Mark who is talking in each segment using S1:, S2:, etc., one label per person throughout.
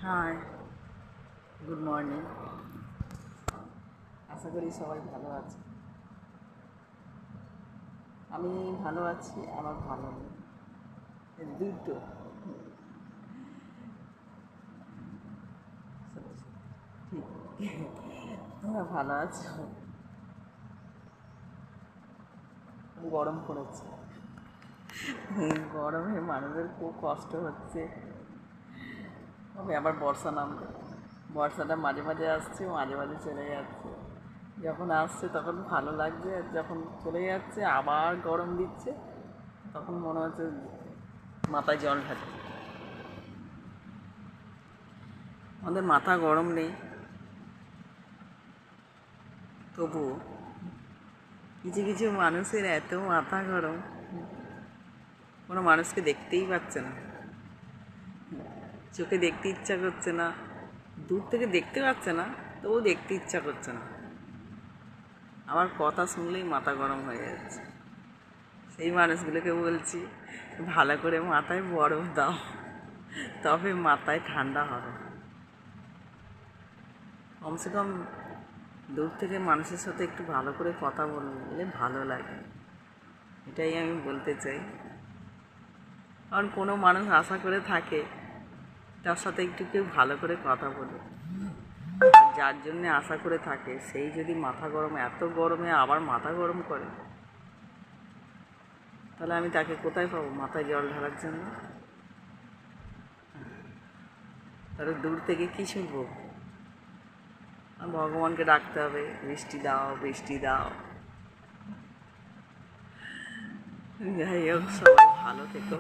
S1: High, good morning. আশা করি সবাই ভালো আছে। আমি ভালো আছি, আমার ভালো নেই, দুটো। ঠিক, তোমরা ভালো আছো? গরম পড়েছে, গরমে মানুষের খুব কষ্ট হচ্ছে। তবে আবার বর্ষা নামবে, বর্ষাটা মাঝে মাঝে আসছে, মাঝে মাঝে চলে যাচ্ছে। যখন আসছে তখন ভালো লাগছে, আর যখন চলে যাচ্ছে আবার গরম দিচ্ছে, তখন মনে হচ্ছে মাথায় জল ঢালছে। আমাদের মাথা গরম নেই, তবুও কিছু কিছু মানুষের এত মাথা গরম, কোনো মানুষকে দেখতেই পাচ্ছে না, চোখে দেখতে ইচ্ছা করছে না, দূর থেকে দেখতে পাচ্ছে না, তবুও দেখতে ইচ্ছা করছে না। আমার কথা শুনলেই মাথা গরম হয়ে যাচ্ছে। সেই মানুষগুলোকে বলছি, ভালো করে মাথায় বরফ দাও, তবে মাথায় ঠান্ডা হবে। কমসে কম দূর থেকে মানুষের সাথে একটু ভালো করে কথা বললে ভালো লাগে, এটাই আমি বলতে চাই। কারণ কোনো মানুষ আশা করে থাকে তার সাথে একটু কেউ ভালো করে কথা বলে, আর যার জন্যে আশা করে থাকে সেই যদি মাথা গরম, এত গরমে আবার মাথা গরম করে, তাহলে আমি তাকে কোথায় পাবো মাথায় জল ঢালার জন্য? তাহলে দূর থেকে কী শুনবো? ভগবানকে ডাকতে হবে, বৃষ্টি দাও, বৃষ্টি দাও। যাই হোক, সবাই ভালো থেকো।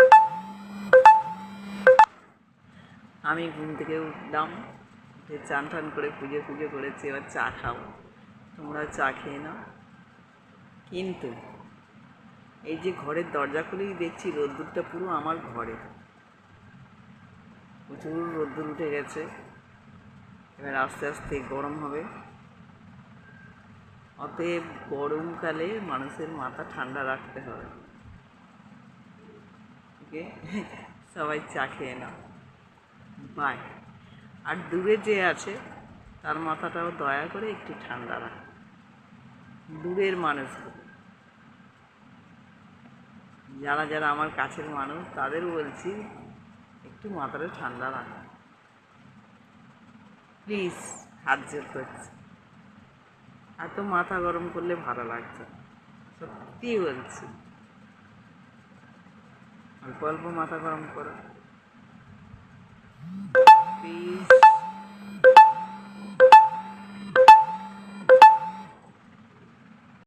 S1: আমি ঘুম থেকে উঠলাম, উঠে চান টান করে পুজো করেছি, এবার চা খাবো। তোমরা চা খেয়ে নাও। কিন্তু এই যে ঘরের দরজা খুলেই দেখছি রোদ্দুরটা পুরো আমার ঘরে, প্রচুর রোদ্দুর উঠে গেছে। এবার আস্তে আস্তে গরম হবে। অতএব গরমকালে মানুষের মাথা ঠান্ডা রাখতে হবে। ওকে, সবাই চা খেয়ে নাও, বাই। আর দূরে যে আছে তার মাথাটাও দয়া করে একটু ঠান্ডা রাখ, দূরের মানুষগুলো। যারা যারা আমার কাছের মানুষ তাদের বলছি, একটু মাথাটা ঠান্ডা রাখ প্লিজ, হাত জোর করছি। এত মাথা গরম করলে ভালো লাগছে, সত্যি বলছি। অল্প অল্প মাথা গরম করো।